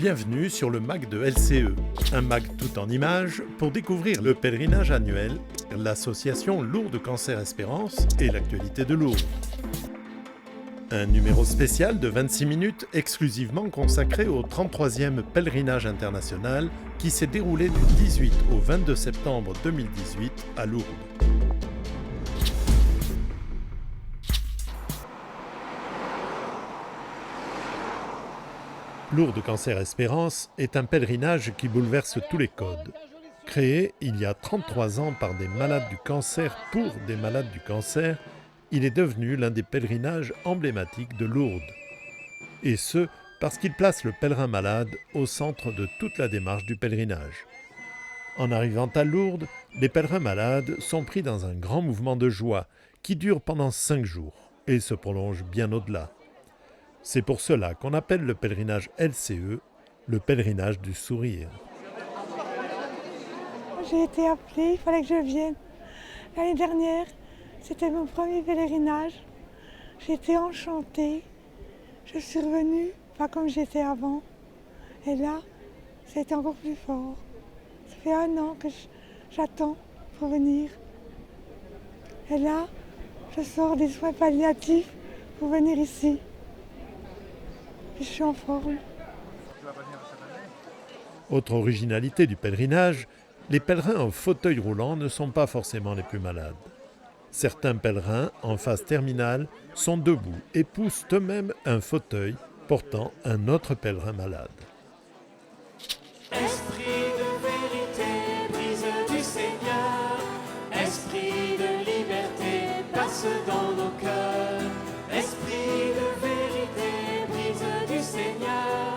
Bienvenue sur le MAC de LCE, un MAC tout en images pour découvrir le pèlerinage annuel, l'association Lourdes Cancer Espérance et l'actualité de Lourdes. Un numéro spécial de 26 minutes exclusivement consacré au 33e pèlerinage international qui s'est déroulé du 18 au 22 septembre 2018 à Lourdes. Lourdes Cancer Espérance est un pèlerinage qui bouleverse tous les codes. Créé il y a 33 ans par des malades du cancer pour des malades du cancer, il est devenu l'un des pèlerinages emblématiques de Lourdes. Et ce, parce qu'il place le pèlerin malade au centre de toute la démarche du pèlerinage. En arrivant à Lourdes, les pèlerins malades sont pris dans un grand mouvement de joie qui dure pendant 5 jours et se prolonge bien au-delà. C'est pour cela qu'on appelle le pèlerinage LCE le pèlerinage du sourire. J'ai été appelée, il fallait que je vienne. L'année dernière, c'était mon premier pèlerinage. J'étais enchantée. Je suis revenue, pas comme j'étais avant. Et là, ça a été encore plus fort. Ça fait 1 an que j'attends pour venir. Et là, je sors des soins palliatifs pour venir ici. Je suis en forme. Autre originalité du pèlerinage, les pèlerins en fauteuil roulant ne sont pas forcément les plus malades. Certains pèlerins en phase terminale sont debout et poussent eux-mêmes un fauteuil portant un autre pèlerin malade. Esprit de vérité, brise du Seigneur, esprit de liberté, passe dans nos cœurs. Esprit de vérité, brise du Seigneur,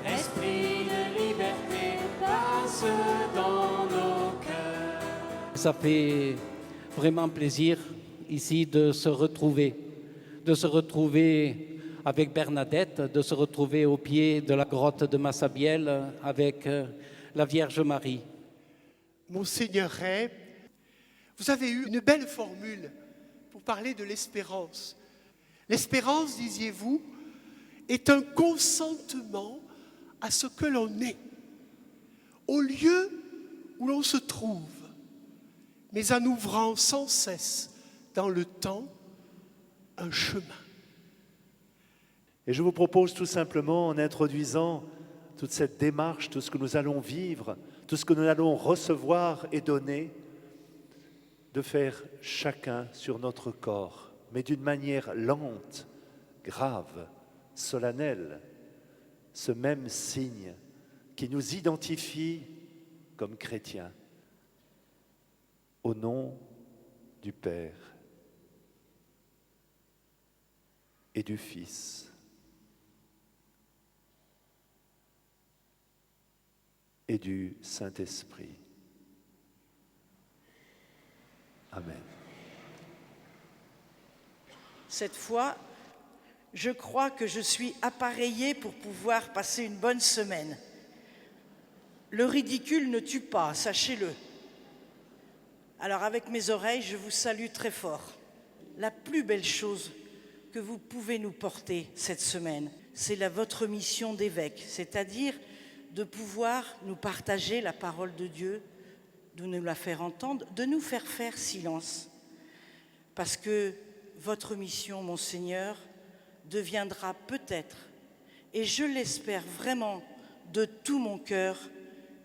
esprit de liberté, passe dans nos cœurs. Ça fait vraiment plaisir ici de se retrouver avec Bernadette, de se retrouver au pied de la grotte de Massabielle avec la Vierge Marie. Monseigneur Ray, vous avez eu une belle formule pour parler de l'espérance. L'espérance, disiez-vous, est un consentement à ce que l'on est, au lieu où l'on se trouve, mais en ouvrant sans cesse dans le temps un chemin. Et je vous propose tout simplement, en introduisant toute cette démarche, tout ce que nous allons vivre, tout ce que nous allons recevoir et donner, de faire chacun sur notre corps, mais d'une manière lente, grave, solennelle, ce même signe qui nous identifie comme chrétiens, au nom du Père et du Fils et du Saint-Esprit. Amen. Cette fois, je crois que je suis appareillée pour pouvoir passer une bonne semaine. Le ridicule ne tue pas, sachez-le. Alors avec mes oreilles, je vous salue très fort. La plus belle chose que vous pouvez nous porter cette semaine, c'est votre mission d'évêque, c'est-à-dire de pouvoir nous partager la parole de Dieu, de nous la faire entendre, de nous faire silence. Parce que votre mission, Monseigneur, deviendra peut-être, et je l'espère vraiment de tout mon cœur,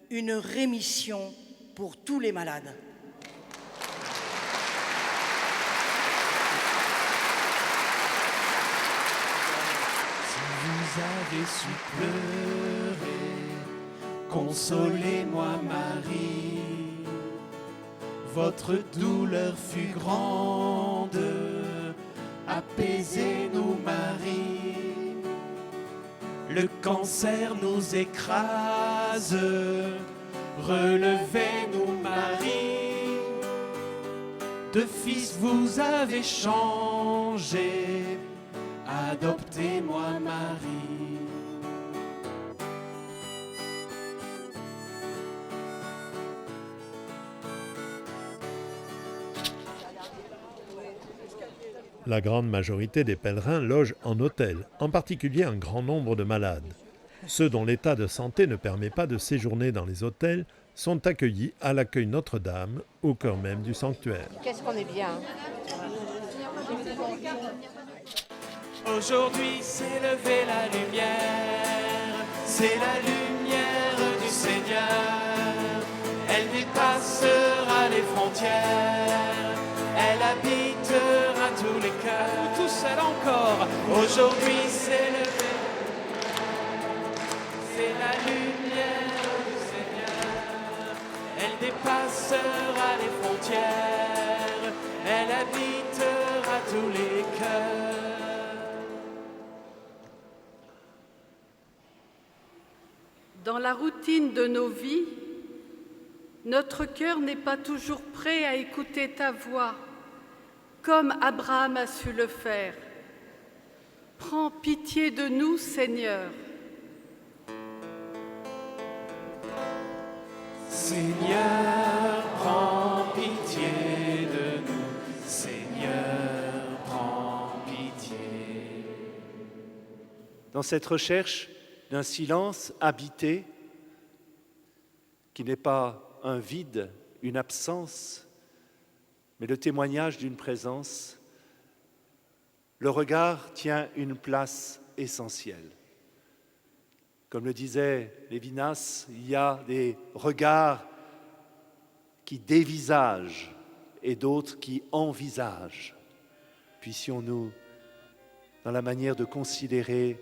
une rémission pour tous les malades. Vous avez su pleurer, consolez-moi Marie. Votre douleur fut grande, apaisez-nous Marie. Le cancer nous écrase, relevez-nous Marie. De fils vous avez changé, adoptez-moi Marie. La grande majorité des pèlerins logent en hôtel, en particulier un grand nombre de malades. Ceux dont l'état de santé ne permet pas de séjourner dans les hôtels sont accueillis à l'accueil Notre-Dame, au cœur même du sanctuaire. Qu'est-ce qu'on est bien. Aujourd'hui s'est levée la lumière, c'est la lumière du Seigneur. Elle dépassera les frontières, elle habitera tous les cœurs. Tout seul encore, aujourd'hui s'est levée, c'est la lumière du Seigneur. Elle dépassera les frontières, elle habitera tous les cœurs. Dans la routine de nos vies, notre cœur n'est pas toujours prêt à écouter ta voix, comme Abraham a su le faire. Prends pitié de nous, Seigneur. Seigneur, prends pitié de nous. Seigneur, prends pitié. Dans cette recherche d'un silence habité, qui n'est pas un vide, une absence, mais le témoignage d'une présence, le regard tient une place essentielle. Comme le disait Lévinas, il y a des regards qui dévisagent et d'autres qui envisagent. Puissions-nous, dans la manière de considérer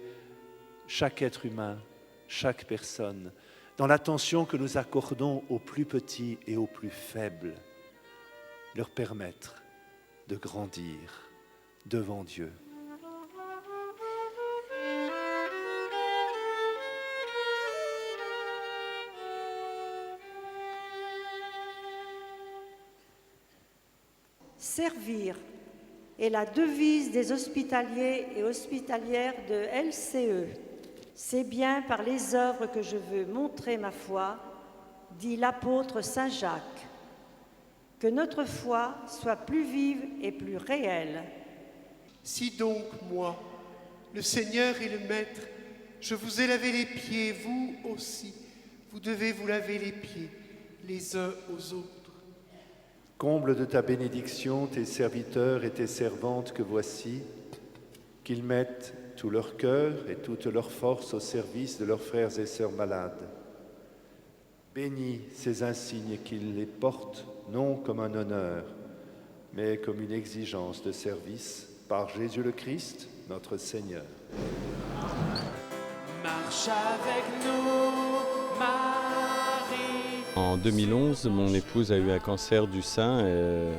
chaque être humain, chaque personne, dans l'attention que nous accordons aux plus petits et aux plus faibles, leur permettre de grandir devant Dieu. Servir est la devise des hospitaliers et hospitalières de LCE. C'est bien par les œuvres que je veux montrer ma foi, dit l'apôtre Saint Jacques. Que notre foi soit plus vive et plus réelle. Si donc, moi, le Seigneur et le Maître, je vous ai lavé les pieds, vous aussi, vous devez vous laver les pieds, les uns aux autres. Comble de ta bénédiction tes serviteurs et tes servantes que voici, qu'ils mettent tout leur cœur et toute leur force au service de leurs frères et sœurs malades. Bénis ces insignes qu'ils les portent non comme un honneur, mais comme une exigence de service par Jésus le Christ, notre Seigneur. Marche avec nous, Marie. En 2011, mon épouse a eu un cancer du sein et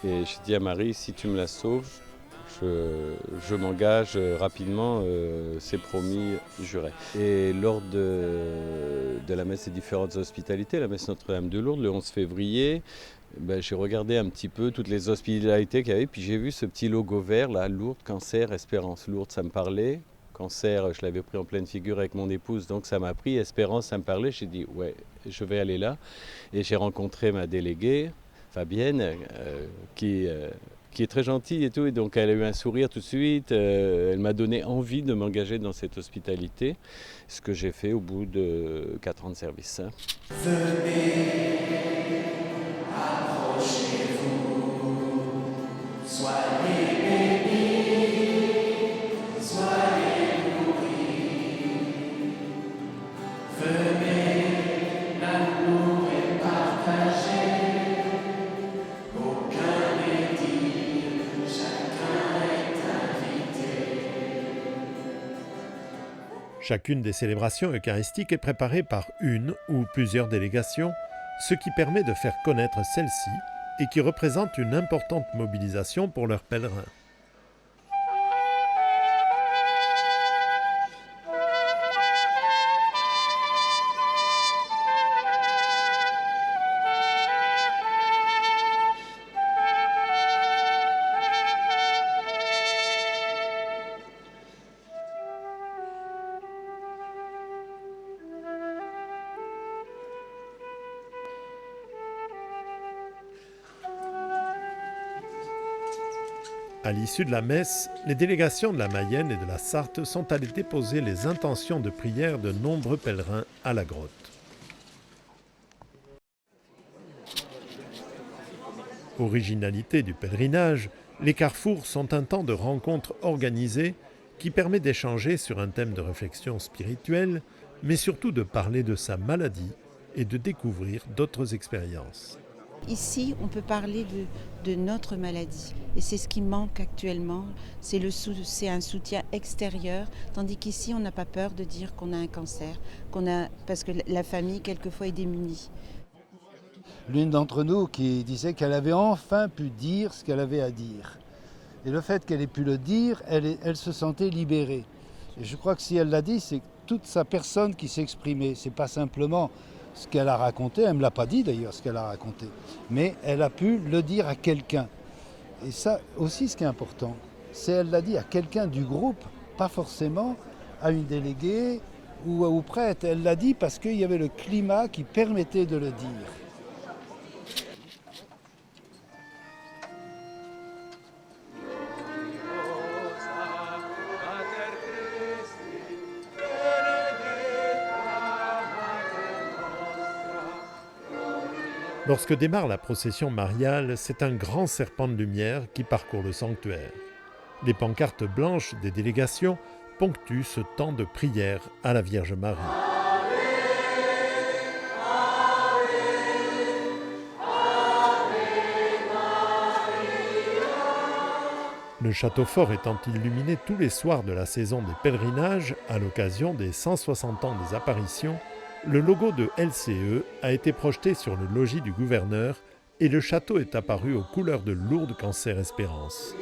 j'ai dit à Marie, si tu me la sauves, je m'engage rapidement, c'est promis, juré. Et lors de la messe des différentes hospitalités, la messe Notre-Dame de Lourdes, le 11 février, j'ai regardé un petit peu toutes les hospitalités qu'il y avait, puis j'ai vu ce petit logo vert, là, Lourdes, Cancer, Espérance. Lourdes, ça me parlait. Cancer, je l'avais pris en pleine figure avec mon épouse, donc ça m'a pris. Espérance, ça me parlait. J'ai dit, ouais, je vais aller là. Et j'ai rencontré ma déléguée, Fabienne, qui est très gentille et tout. Et donc elle a eu un sourire tout de suite. Elle m'a donné envie de m'engager dans cette hospitalité, ce que j'ai fait au bout de 4 ans de service. Venez, approchez-vous, soyez bénis, soyez nourris. Venez, l'amour est partagé, aucun n'est dit, chacun est invité. Chacune des célébrations eucharistiques est préparée par une ou plusieurs délégations, ce qui permet de faire connaître celle-ci et qui représente une importante mobilisation pour leurs pèlerins. À l'issue de la messe, les délégations de la Mayenne et de la Sarthe sont allées déposer les intentions de prière de nombreux pèlerins à la grotte. Originalité du pèlerinage, les carrefours sont un temps de rencontre organisé qui permet d'échanger sur un thème de réflexion spirituelle, mais surtout de parler de sa maladie et de découvrir d'autres expériences. Ici, on peut parler de notre maladie et c'est ce qui manque actuellement, c'est un soutien extérieur, tandis qu'ici, on n'a pas peur de dire qu'on a un cancer, parce que la famille, quelquefois, est démunie. L'une d'entre nous qui disait qu'elle avait enfin pu dire ce qu'elle avait à dire. Et le fait qu'elle ait pu le dire, elle se sentait libérée. Et je crois que si elle l'a dit, c'est toute sa personne qui s'est exprimée. C'est pas simplement ce qu'elle a raconté, elle ne me l'a pas dit d'ailleurs ce qu'elle a raconté, mais elle a pu le dire à quelqu'un. Et ça aussi ce qui est important, c'est elle l'a dit à quelqu'un du groupe, pas forcément à une déléguée ou au prêtre. Elle l'a dit parce qu'il y avait le climat qui permettait de le dire. Lorsque démarre la procession mariale, c'est un grand serpent de lumière qui parcourt le sanctuaire. Des pancartes blanches des délégations ponctuent ce temps de prière à la Vierge Marie. Le château fort étant illuminé tous les soirs de la saison des pèlerinages, à l'occasion des 160 ans des apparitions, le logo de LCE a été projeté sur le logis du gouverneur et le château est apparu aux couleurs de Lourdes Cancer Espérance.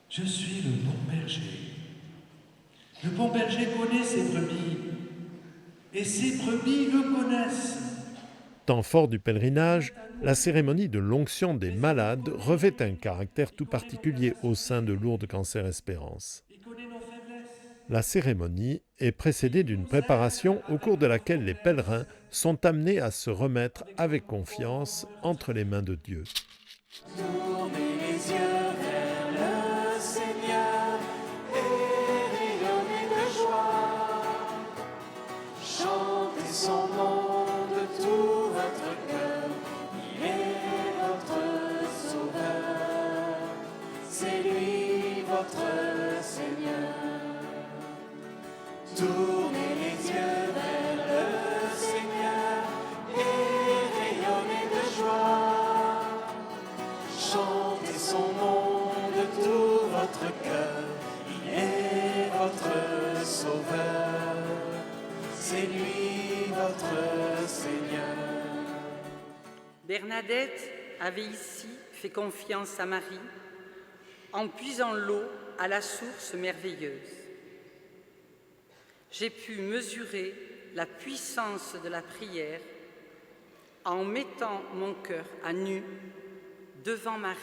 Je suis le bon berger. Le bon berger connaît ses brebis et ses brebis le connaissent. Temps fort du pèlerinage, la cérémonie de l'onction des malades revêt un caractère tout particulier au sein de Lourdes Cancer Espérance. La cérémonie est précédée d'une préparation au cours de laquelle les pèlerins sont amenés à se remettre avec confiance entre les mains de Dieu. Tournez les yeux vers le Seigneur et rayonnez de joie. Chantez son nom de tout votre cœur. Il est votre sauveur. C'est lui votre Seigneur. Tournez les yeux vers le Seigneur et rayonnez de joie. Chantez son nom de tout votre cœur. Il est votre sauveur. C'est lui votre Seigneur. Bernadette avait ici fait confiance à Marie en puisant l'eau à la source merveilleuse. J'ai pu mesurer la puissance de la prière en mettant mon cœur à nu devant Marie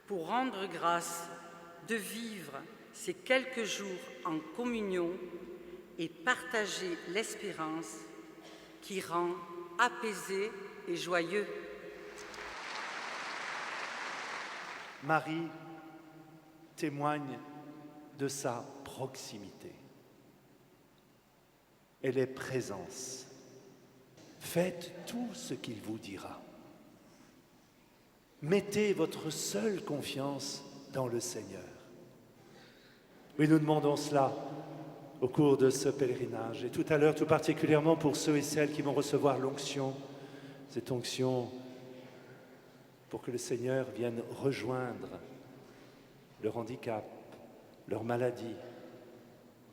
pour rendre grâce de vivre ces quelques jours en communion et partager l'espérance qui rend apaisé et joyeux. Marie témoigne de sa proximité. Elle est présence. Faites tout ce qu'il vous dira. Mettez votre seule confiance dans le Seigneur. Oui, nous demandons cela au cours de ce pèlerinage. Et tout à l'heure, tout particulièrement pour ceux et celles qui vont recevoir l'onction, cette onction pour que le Seigneur vienne rejoindre leur handicap, leur maladie,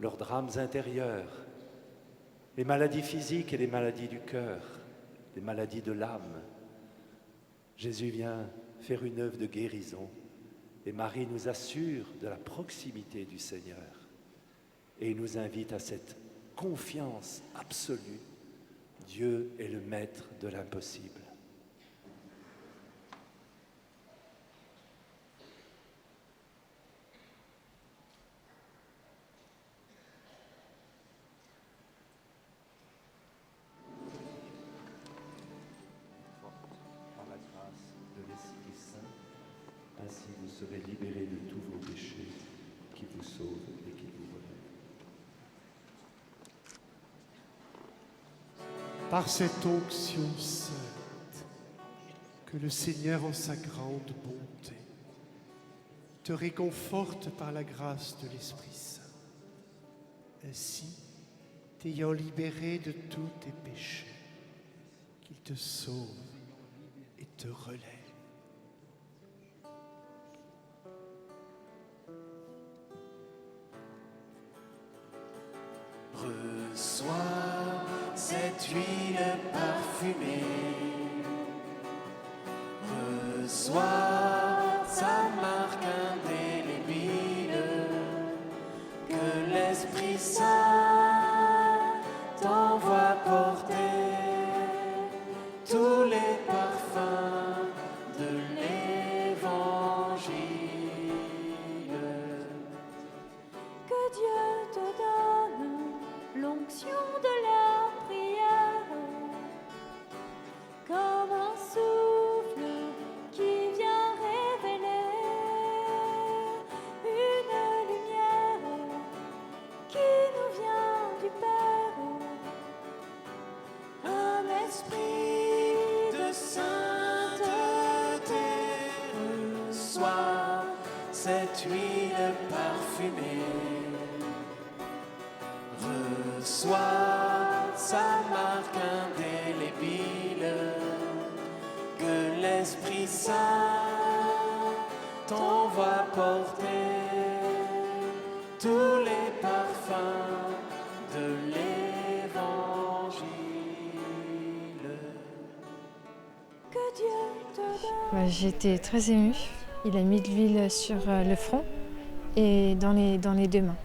leurs drames intérieurs, les maladies physiques et les maladies du cœur, les maladies de l'âme. Jésus vient faire une œuvre de guérison et Marie nous assure de la proximité du Seigneur et il nous invite à cette confiance absolue. Dieu est le maître de l'impossible. serez libérés de tous vos péchés, qui vous sauvent et qui vous relèvent. Par cette onction sainte, que le Seigneur en sa grande bonté te réconforte par la grâce de l'Esprit Saint. Ainsi, t'ayant libéré de tous tes péchés, qu'il te sauve et te relève. Reçois cette huile parfumée, reçois sa marque indélébile, que l'Esprit Saint t'envoie porter tous les parfums de l'Évangile. Que Dieu te donne l'onction de la prière, comme un souffle qui vient révéler une lumière qui nous vient du Père, un esprit de sainteté. Reçois cette huile parfumée, reçois sa marque indélébile, que l'Esprit Saint t'envoie porter tous les parfums de l'Évangile. Que Dieu te donne. J'étais très émue. Il a mis de l'huile sur le front et dans les deux mains.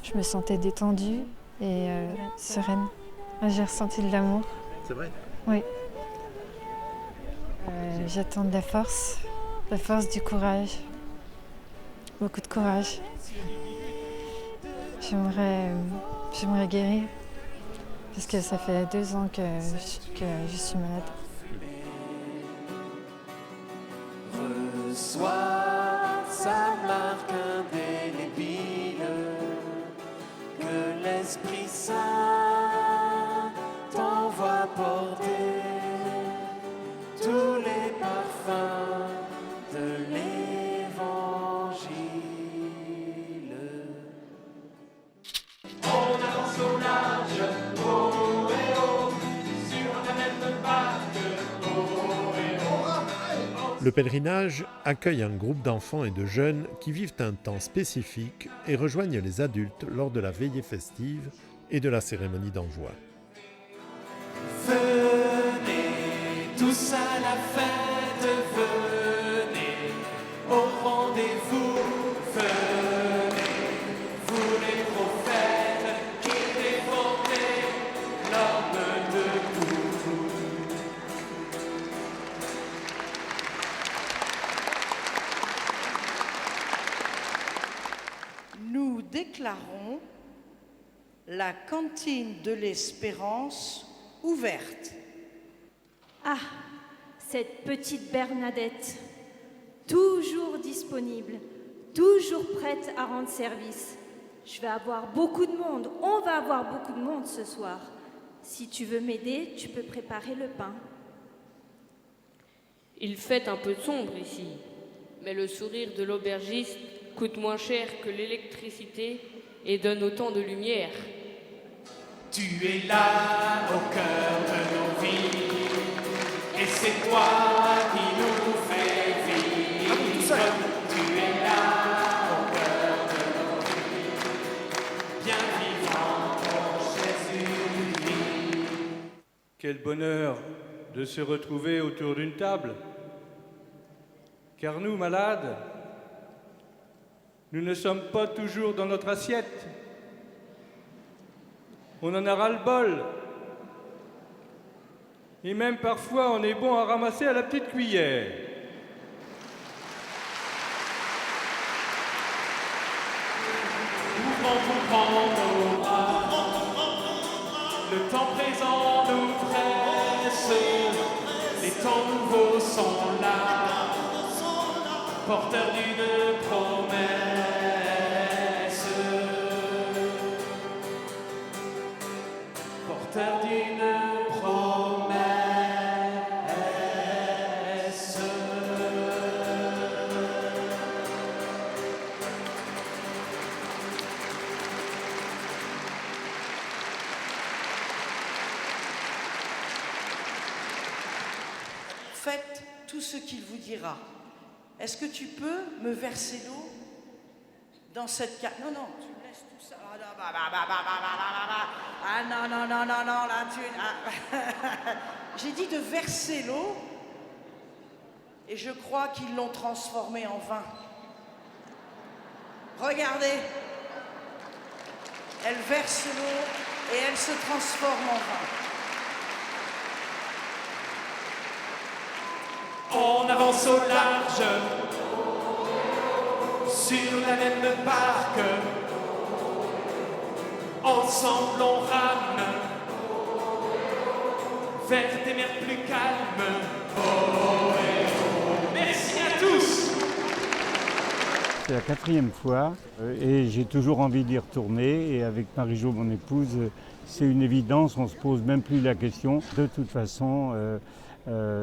Je me sentais détendue et sereine. J'ai ressenti de l'amour. C'est vrai? Oui. J'attends de la force, du courage, beaucoup de courage. J'aimerais guérir parce que ça fait 2 ans que je suis malade. Reçois sa marque indélébile, que l'Esprit Saint t'envoie porter tous les parfums de l'Évangile. On avance au large, oh et oh, sur la même barque, oh et oh. Le pèlerinage accueille un groupe d'enfants et de jeunes qui vivent un temps spécifique et rejoignent les adultes lors de la veillée festive et de la cérémonie d'envoi. Venez tous à la fête, venez au rendez-vous, venez, vous les prophètes qui défendez l'homme debout. Nous déclarons la cantine de l'Espérance ouverte. Ah, cette petite Bernadette, toujours disponible, toujours prête à rendre service. Je vais avoir beaucoup de monde, on va avoir beaucoup de monde ce soir. Si tu veux m'aider, tu peux préparer le pain. Il fait un peu sombre ici, mais le sourire de l'aubergiste coûte moins cher que l'électricité et donne autant de lumière. Tu es là au cœur de nos vies, et c'est toi qui nous fais vivre. Tu es là au cœur de nos vies, bien vivant en Jésus-Christ. Quel bonheur de se retrouver autour d'une table. Car nous, malades, nous ne sommes pas toujours dans notre assiette. On en a ras-le-bol. Et même parfois, on est bon à ramasser à la petite cuillère. Ouvrons nos bras, le temps présent nous presse, les temps nouveaux sont là. porteur d'une promesse, porteur d'une promesse. Faites tout ce qu'il vous dira. Est-ce que tu peux me verser l'eau dans cette carte? Non, non, tu me laisses tout ça. Ah non, non, non, non, non, là, tu... J'ai dit de verser l'eau, et je crois qu'ils l'ont transformée en vin. Regardez, elle verse l'eau et elle se transforme en vin. On avance au large, sur la même barque. Ensemble on rame, vers des mers plus calmes. Merci à tous. C'est la 4e fois et j'ai toujours envie d'y retourner. Et avec Marie-Jo, mon épouse, c'est une évidence, on ne se pose même plus la question. De toute façon,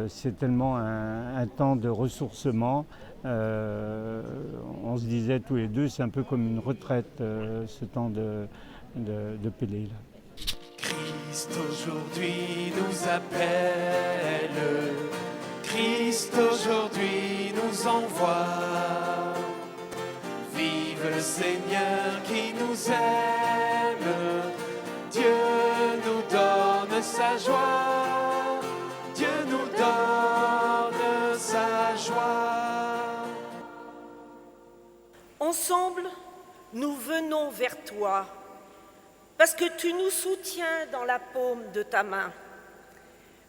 c'est tellement un temps de ressourcement. On se disait tous les deux, c'est un peu comme une retraite, ce temps de Pélé. Là. Christ aujourd'hui nous appelle, Christ aujourd'hui nous envoie. Vive le Seigneur qui nous aime, Dieu nous donne sa joie, Dieu nous donne sa joie. Ensemble, nous venons vers toi, parce que tu nous soutiens dans la paume de ta main,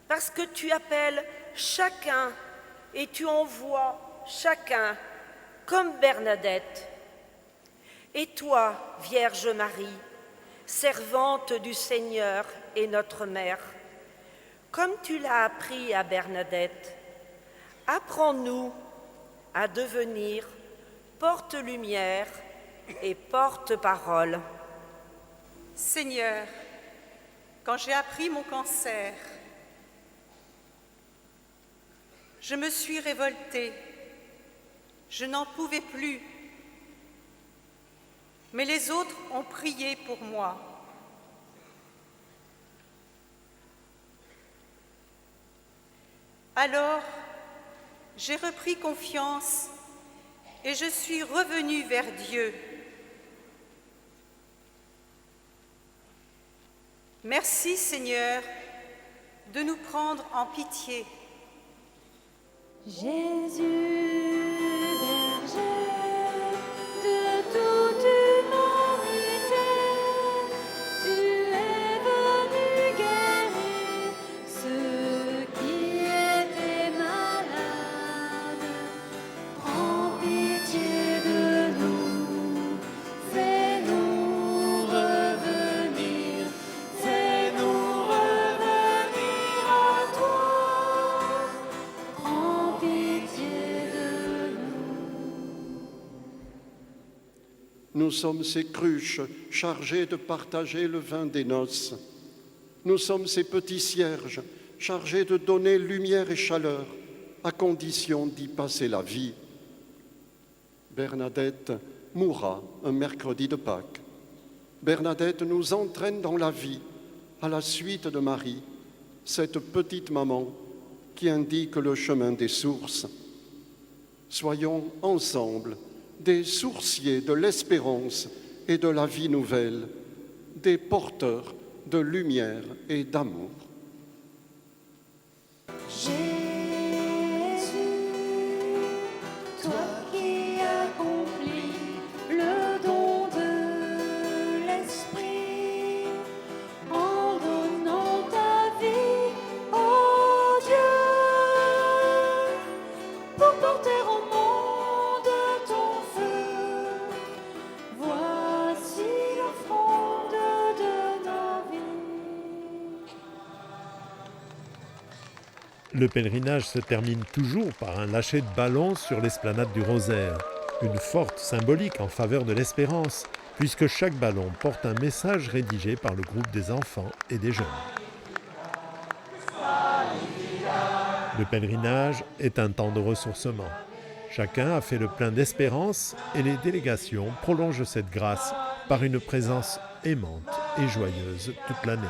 parce que tu appelles chacun et tu envoies chacun, comme Bernadette. Et toi, Vierge Marie, servante du Seigneur et notre Mère, comme tu l'as appris à Bernadette, apprends-nous à devenir porte-lumière et porte-parole. Seigneur, quand j'ai appris mon cancer, je me suis révoltée, je n'en pouvais plus. Mais les autres ont prié pour moi. Alors, j'ai repris confiance et je suis revenue vers Dieu. Merci Seigneur de nous prendre en pitié. Jésus, berger de toute humanité, tu es venu guérir ceux qui étaient malades. Prends pitié de nous, fais-nous revenir à toi. Prends pitié de nous. Nous sommes ces cruches chargées de partager le vin des noces. Nous sommes ces petits cierges chargés de donner lumière et chaleur, à condition d'y passer la vie. Bernadette mourra un mercredi de Pâques. Bernadette nous entraîne dans la vie, à la suite de Marie, cette petite maman qui indique le chemin des sources. Soyons ensemble des sourciers de l'espérance et de la vie nouvelle, des porteurs de lumière et d'amour. Jésus, toi qui accomplis le don de l'Esprit, en donnant ta vie, ô Dieu, pour porter au monde ton feu, voici l'offrande de ta vie. Le pèlerinage se termine toujours par un lâcher de ballon sur l'esplanade du Rosaire, une forte symbolique en faveur de l'espérance, puisque chaque ballon porte un message rédigé par le groupe des enfants et des jeunes. Le pèlerinage est un temps de ressourcement. Chacun a fait le plein d'espérance et les délégations prolongent cette grâce par une présence aimante et joyeuse toute l'année.